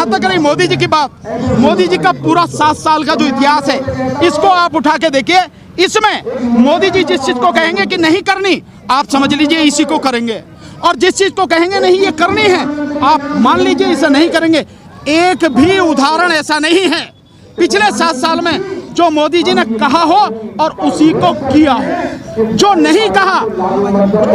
जहाँ तक रही मोदी जी की बात, मोदी जी का पूरा 7 साल का जो इतिहास है इसको आप उठा के देखिए। इसमें मोदी जी जिस चीज को कहेंगे कि नहीं करनी, आप समझ लीजिए इसी को करेंगे, और जिस चीज को कहेंगे नहीं ये करनी है, आप मान लीजिए इसे नहीं करेंगे। एक भी उदाहरण ऐसा नहीं है पिछले 7 साल में जो मोदी जी ने कहा हो और उसी को किया हो, जो नहीं कहा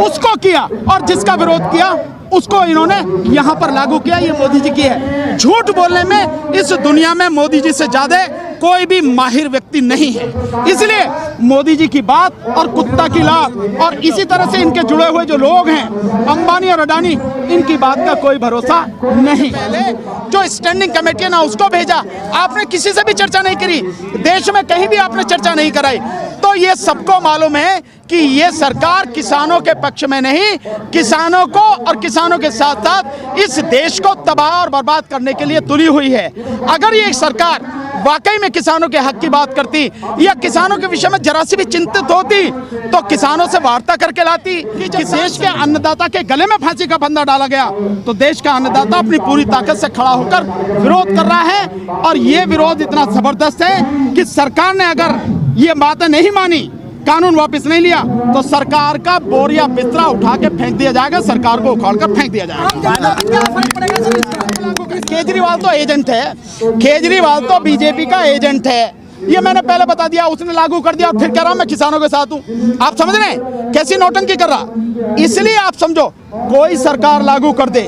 उसको किया और जिसका विरोध किया उसको इन्होंने यहाँ पर लागू किया। ये मोदी जी की है। झूठ बोलने में इस दुनिया में मोदी जी से ज्यादा कोई भी माहिर व्यक्ति नहीं है। इसलिए मोदी जी की बात और कुत्ता की लात और इसी तरह से इनके जुड़े हुए जो लोग हैं अंबानी और अडानी, इनकी बात का कोई भरोसा नहीं। पहले जो स्टैंडिंग कमेटी है ना उसको भेजा, आपने किसी से भी चर्चा नहीं करी, देश में कहीं भी आपने चर्चा नहीं कराई। तो ये सबको मालूम है कि ये सरकार किसानों के पक्ष में नहीं, किसानों को और किसानों के साथ साथ इस देश को तबाह और बर्बाद करने के लिए तुली हुई है। अगर ये सरकार वाकई में किसानों के हक की बात करती या किसानों के विषय में जरा सी भी चिंतित होती तो किसानों से वार्ता करके लाती। कि देश के अन्नदाता के गले में फांसी का फंदा डाला गया तो देश का अन्नदाता अपनी पूरी ताकत से खड़ा होकर विरोध कर रहा है, और ये विरोध इतना जबरदस्त है कि सरकार ने अगर ये बातें नहीं मानी, कानून वापस नहीं लिया, तो सरकार का बोरिया बिस्तरा उठा के फेंक दिया जाएगा, सरकार को उखाड़ कर फेंक दिया जाएगा। केजरीवाल तो एजेंट है, केजरीवाल तो बीजेपी का एजेंट है, ये मैंने पहले बता दिया। उसने लागू कर दिया और फिर कह रहा मैं किसानों के साथ हूँ। आप समझ रहे हैं कैसी नौटंकी कर रहा। इसलिए आप समझो कोई सरकार लागू कर दे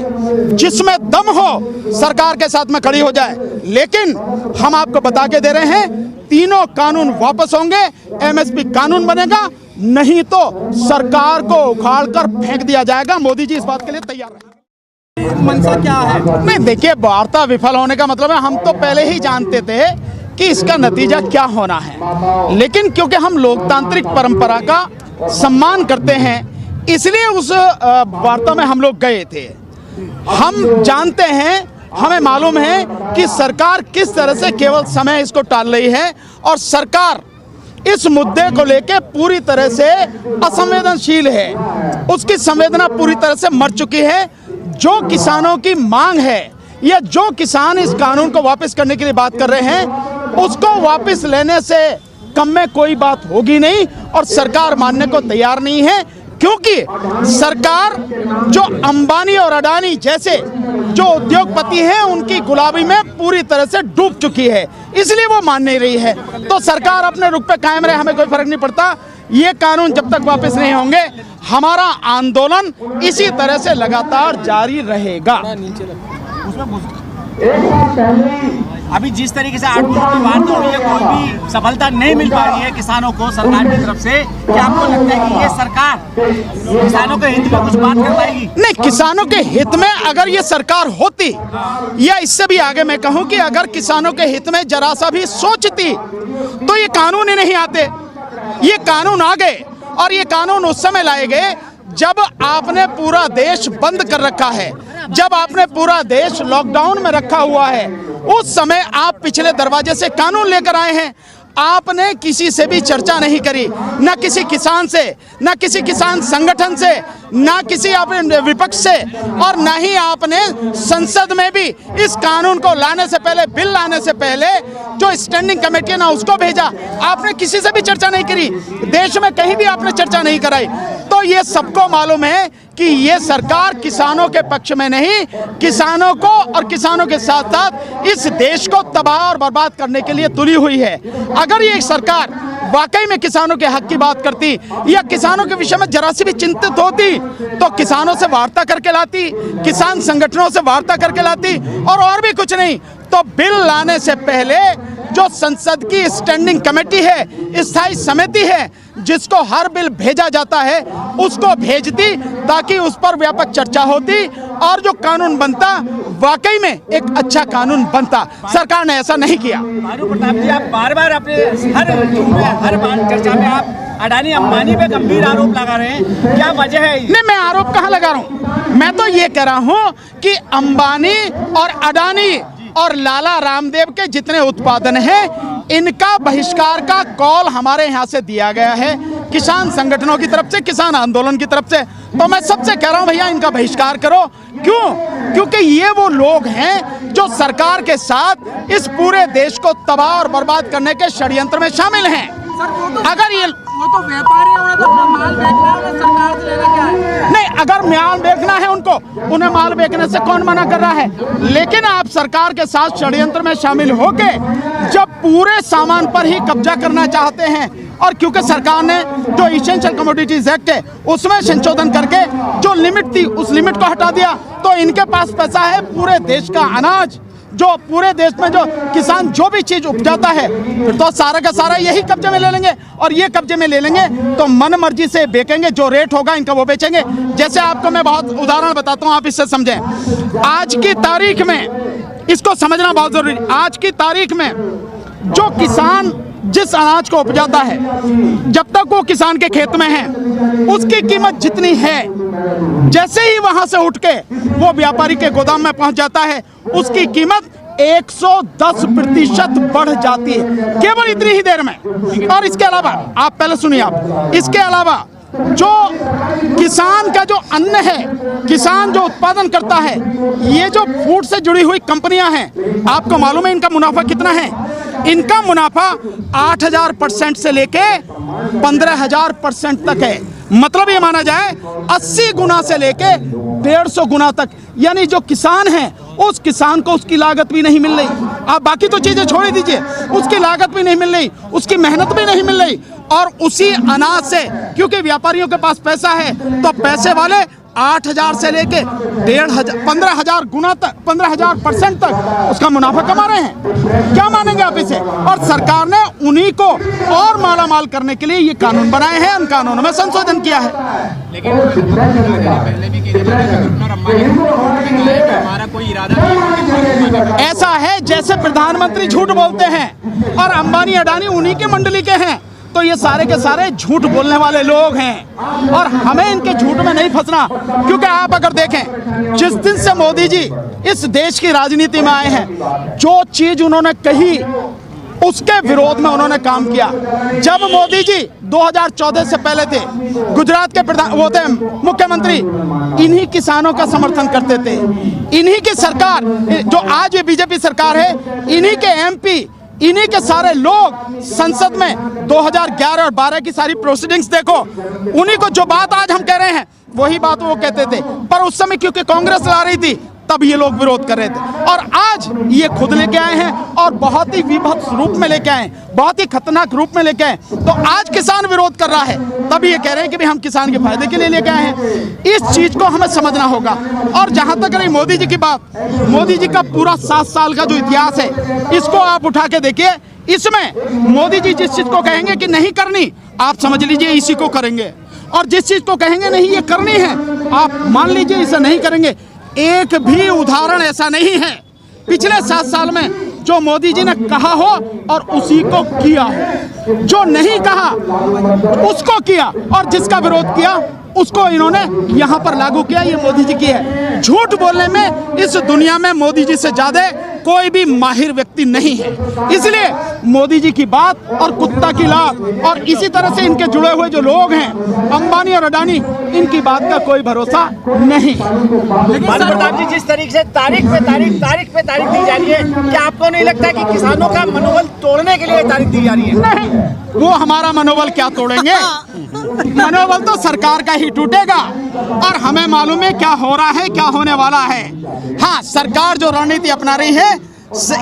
जिसमें दम हो, सरकार के साथ में खड़ी हो जाए, लेकिन हम आपको बता के दे रहे हैं तीनों कानून वापस होंगे, एमएसपी कानून बनेगा, नहीं तो सरकार को उखाड़ कर फेंक दिया जाएगा। मोदी जी इस बात के लिए तैयार हैं। मंशा क्या है? नहीं देखिए, वार्ता विफल होने का मतलब है हम तो पहले ही जानते थे कि इसका नतीजा क्या होना है, लेकिन क्योंकि हम लोकतांत्रिक परंपरा का सम्मान करते हैं इसलिए उस वार्ता में हम लोग गए थे। हम जानते हैं, हमें मालूम है कि सरकार किस तरह से केवल समय इसको टाल रही है, और सरकार इस मुद्दे को लेकर पूरी तरह से असंवेदनशील है, उसकी संवेदना पूरी तरह से मर चुकी है। जो किसानों की मांग है या जो किसान इस कानून को वापस करने के लिए बात कर रहे हैं उसको वापस लेने से कम में कोई बात होगी नहीं, और सरकार मानने को तैयार नहीं है, क्योंकि सरकार जो अंबानी और अडानी जैसे जो उद्योगपति हैं उनकी गुलामी में पूरी तरह से डूब चुकी है, इसलिए वो मान नहीं रही है। तो सरकार अपने रुख पे कायम रहे, हमें कोई फर्क नहीं पड़ता। ये कानून जब तक वापस नहीं होंगे हमारा आंदोलन इसी तरह से लगातार जारी रहेगा। अभी जिस तरीके से 8 दिन की बात हो रही है, कोई भी सफलता नहीं मिल पा रही है किसानों को सरकार की तरफ से, क्या आपको लगता है कि ये सरकार किसानों के हित में कुछ बात कर पाएगी? नहीं, किसानों के हित में अगर ये सरकार होती, या इससे भी आगे मैं कहूं कि अगर किसानों के हित में जरा सा भी सोचती तो ये कानून ही नहीं आते। ये कानून आ गए, और ये कानून उस समय लाए गए जब आपने पूरा देश बंद कर रखा है, जब आपने पूरा देश लॉकडाउन में रखा हुआ है, उस समय आप पिछले दरवाजे से कानून लेकर आए हैं। आपने किसी से भी चर्चा नहीं करी, ना किसी किसान से, ना किसी किसान संगठन से, ना किसी आपने विपक्ष से, और ना ही आपने संसद में भी इस कानून को लाने से पहले, बिल लाने से पहले जो स्टैंडिंग कमेटी है ना उसको भेजा। आपने किसी से भी चर्चा नहीं करी, देश में कहीं भी आपने चर्चा नहीं कराई। तो ये सबको मालूम है कि ये सरकार किसानों के पक्ष में नहीं, किसानों को और किसानों के साथ साथ इस देश को तबाह और बर्बाद करने के लिए तुली हुई है। अगर ये सरकार वाकई में किसानों के हक की बात करती या किसानों के विषय में जरा सी भी चिंतित होती तो किसानों से वार्ता करके लाती, किसान संगठनों से वार्ता करके लाती, और भी कुछ नहीं तो बिल लाने से पहले जो संसद की स्टैंडिंग कमेटी है, स्थायी समिति है, जिसको हर बिल भेजा जाता है उसको भेजती, ताकि उस पर व्यापक चर्चा होती और जो कानून बनता वाकई में एक अच्छा कानून बनता। सरकार ने ऐसा नहीं किया। भानु प्रताप जी, आप बार-बार अपने हर बार चर्चा में आप अडानी अंबानी पे गंभीर आरोप लगा रहे हैं, क्या वजह है? नहीं, मैं आरोप कहाँ लगा रहा हूँ, मैं तो ये कह रहा हूँ कि अंबानी और अडानी और लाला रामदेव के जितने उत्पादन हैं इनका बहिष्कार का कॉल हमारे यहाँ से दिया गया है किसान संगठनों की तरफ से, किसान आंदोलन की तरफ से। तो मैं सबसे कह रहा हूं भैया, इनका बहिष्कार करो। क्यों? क्योंकि ये वो लोग हैं जो सरकार के साथ इस पूरे देश को तबाह और बर्बाद करने के षड्यंत्र में शामिल हैं। अगर ये वो तो व्यापारी है, उन्हें तो अपना माल बेचना है, उन्हें सरकार से लेना क्या है? नहीं, अगर माल बेचना है उनको, उन्हें माल बेचने से कौन मना कर रहा है? लेकिन आप सरकार के साथ षड्यंत्र में शामिल होके जब पूरे सामान पर ही कब्जा करना चाहते हैं, और क्योंकि सरकार ने जो इसेंशियल कमोडिटीज एक्ट है उसमें संशोधन करके जो लिमिट थी उस लिमिट को हटा दिया, तो इनके पास पैसा है पूरे देश का अनाज, जो पूरे देश में जो किसान जो भी चीज उपजाता है, फिर तो सारा का सारा यही कब्जे में ले लेंगे। और ये कब्जे में ले लेंगे तो मन मर्जी से बेचेंगे, जो रेट होगा इनका वो बेचेंगे। जैसे आपको मैं बहुत उदाहरण बताता हूं, आप इससे समझें। आज की तारीख में इसको समझना बहुत जरूरी। आज की तारीख में जो किसान जिस अनाज को उपजाता है, जब तक वो किसान के खेत में है, उसकी कीमत जितनी है, जैसे ही वहां से उठ के वो व्यापारी के गोदाम में पहुंच जाता है, उसकी कीमत 110% बढ़ जाती है, केवल इतनी ही देर में। और इसके अलावा आप पहले सुनिए, आप इसके अलावा जो किसान का जो अन्न है, किसान जो उत्पादन करता है, ये जो फूड से जुड़ी हुई कंपनियां हैं, आपको मालूम है इनका मुनाफा कितना है? इनका मुनाफा 8000% से लेके 15000% तक है। मतलब ये माना जाए 80 गुना से लेके 150 गुना तक। यानी जो किसान है, उस किसान को उसकी लागत भी नहीं मिल रही। आप बाकी तो चीजें छोड़ दीजिए, उसकी लागत भी नहीं मिल रही, उसकी मेहनत भी नहीं मिल रही। और उसी अनाज से, क्योंकि व्यापारियों के पास पैसा है, तो पैसे वाले 8000 से लेके 15,000 गुना तक, 15,000% तक उसका मुनाफा कमा रहे हैं। क्या मानेंगे आप इसे? और सरकार ने उन्हीं को और माला माल करने के लिए ये कानून बनाए हैं, उन कानूनों में संशोधन किया है। लेकिन पहले भी हमारा कोई इरादा नहीं। ऐसा है जैसे प्रधानमंत्री झूठ बोलते हैं और अंबानी अडानी उन्हीं के मंडली के हैं, तो ये सारे के सारे झूठ बोलने वाले लोग हैं और हमें इनके झूठ में नहीं फंसना। क्योंकि आप अगर देखें, जिस दिन से मोदी जी इस देश की राजनीति में आए हैं, जो चीज उन्होंने कही उसके विरोध में उन्होंने काम किया। जब मोदी जी 2014 से पहले थे, गुजरात के वो थे मुख्यमंत्री, इन्हीं किसानों का समर्थन करते थे। इन्हीं की सरकार, जो आज ये बीजेपी सरकार है, इन्हीं के एमपी, इन्हीं के सारे लोग संसद में 2011 और 12 की सारी प्रोसीडिंग्स देखो, उन्हीं को जो बात आज हम कह रहे हैं वही बात वो कहते थे। पर उस समय क्योंकि कांग्रेस ला रही थी, तब ये लोग विरोध कर रहे थे। और आज ये खुद लेके आए हैं और बहुत ही विभत्स रूप में लेके आए, बहुत ही खतरनाक रूप में लेके आए। तो आज किसान विरोध कर रहा है, तब ये कह रहे हैं कि भाई हम किसान के फायदे के लिए लेके आए हैं। इस चीज को हमें समझना होगा। और जहां तक रही मोदी जी की बात, मोदी जी का पूरा 7 साल का जो इतिहास है, इसको आप उठा के देखिए। इसमें मोदी जी जिस चीज को कहेंगे कि नहीं करनी, आप समझ लीजिए इसी को करेंगे। और जिस चीज को कहेंगे नहीं ये करनी है, आप मान लीजिए इसे नहीं करेंगे। एक भी उदाहरण ऐसा नहीं है पिछले 7 साल में जो मोदी जी ने कहा हो और उसी को किया हो। जो नहीं कहा उसको किया और जिसका विरोध किया उसको इन्होंने यहाँ पर लागू किया। ये मोदी जी की है। झूठ बोलने में इस दुनिया में मोदी जी से ज्यादा कोई भी माहिर व्यक्ति नहीं है। इसलिए मोदी जी की बात और कुत्ता की लात, और इसी तरह से इनके जुड़े हुए जो लोग हैं, अंबानी और अडानी, इनकी बात का कोई भरोसा नहीं। लेकिन प्रधान जी, जिस तरीके से तारीख पे तारीख दी जा रही है, क्या आपको नहीं लगता कि किसानों का मनोबल तोड़ने के लिए तारीख दी जा रही है? नहीं, वो हमारा मनोबल क्या तोड़ेंगे? मनोबल तो सरकार का ही टूटेगा। और हमें मालूम है क्या हो रहा है, क्या होने वाला है। हाँ, सरकार जो रणनीति अपना रही है,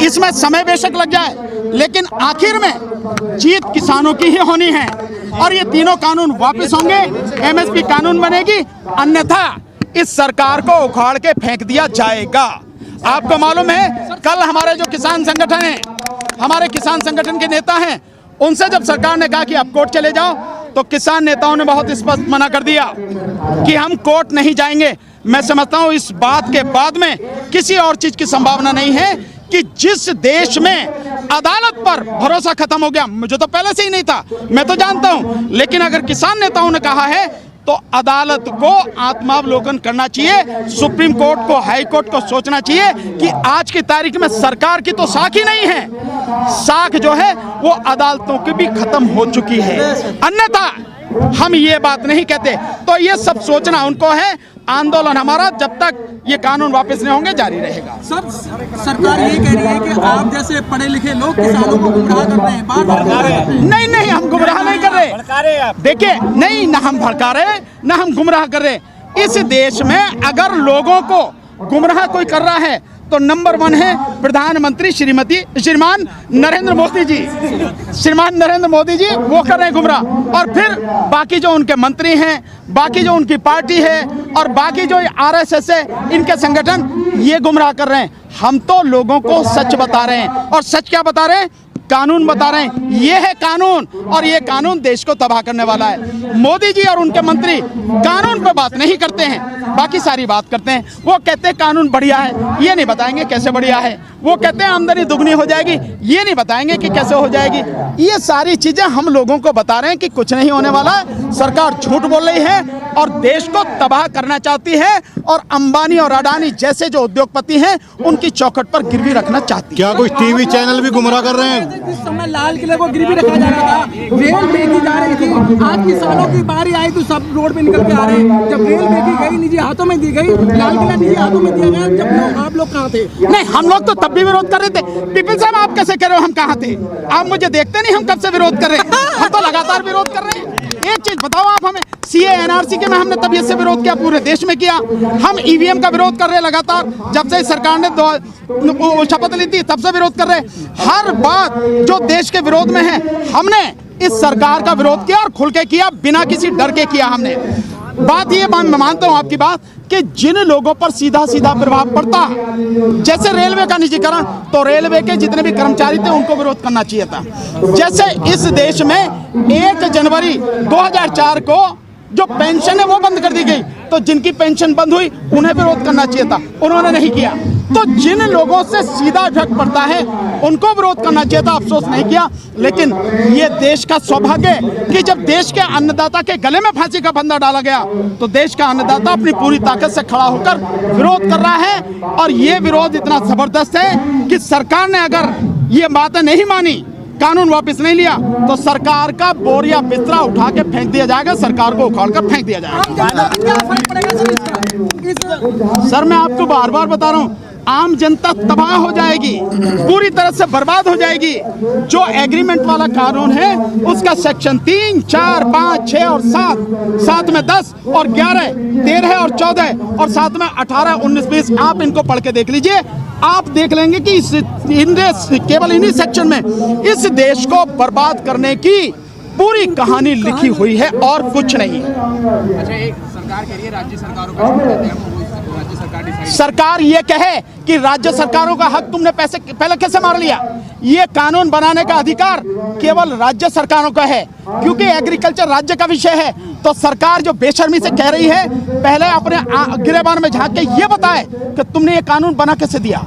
इसमें समय बेशक लग जाए, लेकिन आखिर में जीत किसानों की ही होनी है। और ये तीनों कानून वापस होंगे, एमएसपी कानून बनेगी, अन्यथा इस सरकार को उखाड़ के फेंक दिया जाएगा। आपको मालूम है, कल हमारे जो किसान संगठन है, हमारे किसान संगठन के नेता हैं, उनसे जब सरकार ने कहा कि आप कोर्ट चले जाओ, तो किसान नेताओं ने बहुत स्पष्ट मना कर दिया कि हम कोर्ट नहीं जाएंगे। मैं समझता हूं इस बात के बाद में किसी और चीज की संभावना नहीं है कि जिस देश में अदालत पर भरोसा खत्म हो गया, मुझे तो पहले से ही नहीं था, मैं तो जानता हूं, लेकिन अगर किसान नेताओं ने कहा है तो अदालत को आत्मावलोकन करना चाहिए, सुप्रीम कोर्ट को, हाई कोर्ट को सोचना चाहिए कि आज की तारीख में सरकार की तो साख ही नहीं है, साख जो है वो अदालतों की भी खत्म हो चुकी है। अन्यथा हम ये बात नहीं कहते। तो ये सब सोचना उनको है। आंदोलन हमारा जब तक ये कानून वापस नहीं होंगे जारी रहेगा। सब सरकार ये कह रही है कि आप जैसे पढ़े लिखे लोग किसानों को गुमराह कर रहे हैं, बार बार नहीं नहीं, हम गुमराह नहीं कर रहे। देखिए, नहीं ना हम भड़का रहे ना हम गुमराह कर रहे। इस देश में अगर लोगों को गुमराह कोई कर रहा है तो नंबर 1 है प्रधानमंत्री श्रीमान नरेंद्र मोदी जी। श्रीमान नरेंद्र मोदी जी वो कर रहे हैं गुमराह, और फिर बाकी जो उनके मंत्री हैं, बाकी जो उनकी पार्टी है और बाकी जो आरएसएस है, इनके संगठन ये गुमराह कर रहे हैं। हम तो लोगों को सच बता रहे हैं, और सच क्या बता रहे हैं? कानून बता रहे हैं। ये है कानून, और ये कानून देश को तबाह करने वाला है। मोदी जी और उनके मंत्री कानून पे बात नहीं करते हैं, बाकी सारी बात करते हैं। वो कहते हैं कानून बढ़िया है, ये नहीं बताएंगे कैसे बढ़िया है। वो कहते हैं आमदनी दुगनी हो जाएगी, ये नहीं बताएंगे कि कैसे हो जाएगी। ये सारी चीजें हम लोगों को बता रहे हैं कि कुछ नहीं होने वाला। सरकार झूठ बोल रही है और देश को तबाह करना चाहती है, और अंबानी और अडानी जैसे जो उद्योगपति हैं उनकी चौखट पर गिरवी रखना चाहती है। क्या कुछ टीवी चैनल भी गुमराह कर रहे हैं? जिस समय लाल किले को गिरवी रखा जा रहा था, रेल बेची जा रही थी, आज किसानों की बारी आई तो सब रोड पे निकल के आ रहे हैं। जब रेल बेची गई, निजी हाथों में दी गई, लाल किला निजी हाथों में दिया गया, जब आप लोग कहाँ थे? नहीं, हम लोग तो तब भी विरोध कर रहे थे। पिपिल साहब, आप कैसे कह रहे हो हम कहाँ थे? आप मुझे देखते नहीं हम कब से विरोध कर रहे हैं? हम तो लगातार विरोध कर रहे हैं। एक चीज बताओ आप हमें, सीए एनआरसी के में हमने तबियत से विरोध किया, पूरे देश में किया। हम ईवीएम का विरोध कर रहे हैं लगातार, जब से सरकार ने शपथ ली थी तब से विरोध कर रहे हैं। हर बात जो देश के विरोध में है हमने इस सरकार का विरोध किया, और खुल के किया, बिना किसी डर के किया हमने। बात ये मैं मानता हूं आपकी बात कि जिन लोगों पर सीधा सीधा प्रभाव पड़ता, जैसे रेलवे का निजीकरण, तो रेलवे के जितने भी कर्मचारी थे उनको विरोध करना चाहिए था। जैसे इस देश में 1 जनवरी 2004 को जो पेंशन है वो बंद कर दी गई, तो जिनकी पेंशन बंद हुई उन्हें विरोध करना चाहिए था, उन्होंने नहीं किया। तो जिन लोगों से सीधा इफेक्ट पड़ता है उनको विरोध करना चाहिए था, अफसोस नहीं किया। लेकिन ये देश का सौभाग्य है कि जब देश के अन्नदाता के गले में फांसी का फंदा डाला गया तो देश का अन्नदाता अपनी पूरी ताकत से खड़ा होकर विरोध कर रहा है। और ये विरोध इतना जबरदस्त है कि सरकार ने अगर ये बातें नहीं मानी, कानून वापस नहीं लिया, तो सरकार का बोरिया बिस्तरा उठा के फेंक दिया जाएगा, सरकार को उखाड़ कर फेंक दिया जाएगा। क्या फर्क पड़ेगा सर इसका? सर, मैं आपको बार बार बता रहा हूँ, आम जनता तबाह हो जाएगी, पूरी तरह से बर्बाद हो जाएगी। जो एग्रीमेंट वाला कानून है उसका सेक्शन 3, 4, 5, 6 और 7 में 10 और 11, 13 और 14 और 7 में 18, 19, 20, आप इनको पढ़ के देख लीजिए। आप देख लेंगे कि केवल इन्हीं सेक्शन में इस देश को बर्बाद करने की पूरी कहानी लिखी हुई है और कुछ नहीं। अच्छा, एक सरकार कह रही है राज्य सरकारों का, राज्य सरकार डिसाइड, सरकार ये कहे कि राज्य सरकारों का हक तुमने पहले कैसे मार लिया? ये कानून बनाने का अधिकार केवल राज्य सरकारों का है, क्योंकि एग्रीकल्चर राज्य का विषय है। तो सरकार जो बेशर्मी से कह रही है, पहले अपने गिरेबान में झांक के ये बताए कि तुमने ये कानून बना कैसे दिया?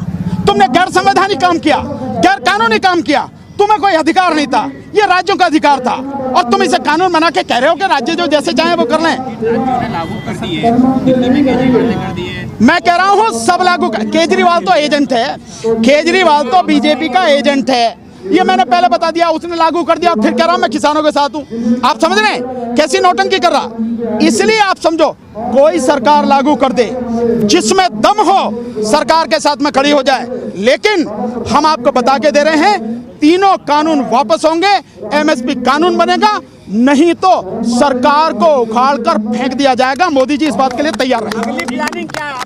तुमने गैर संवैधानिक काम किया, गैर कानूनी काम किया, तुम्हें कोई अधिकार नहीं था, ये राज्यों का अधिकार था, और तुम इसे कानून बना के कह रहे हो कि राज्य जो जैसे चाहे वो कर लें। लागू कर दिए, दिल्ली में केजरीवाल ने कर दिए। मैं कह रहा हूँ सब लागू कर। केजरीवाल तो एजेंट है, केजरीवाल तो बीजेपी का एजेंट है, ये मैंने पहले बता दिया। उसने लागू कर दिया और फिर कह रहा हूं मैं किसानों के साथ हूं। आप समझ रहे हैं कैसी नौटंकी कर रहा? इसलिए आप समझो, कोई सरकार लागू कर दे जिसमें दम हो, सरकार के साथ में खड़ी हो जाए। लेकिन हम आपको बता के दे रहे हैं, तीनों कानून वापस होंगे, एमएसपी कानून बनेगा, नहीं तो सरकार को उखाड़ कर फेंक दिया जाएगा। मोदी जी इस बात के लिए तैयार हैं। अगली प्लानिंग क्या है?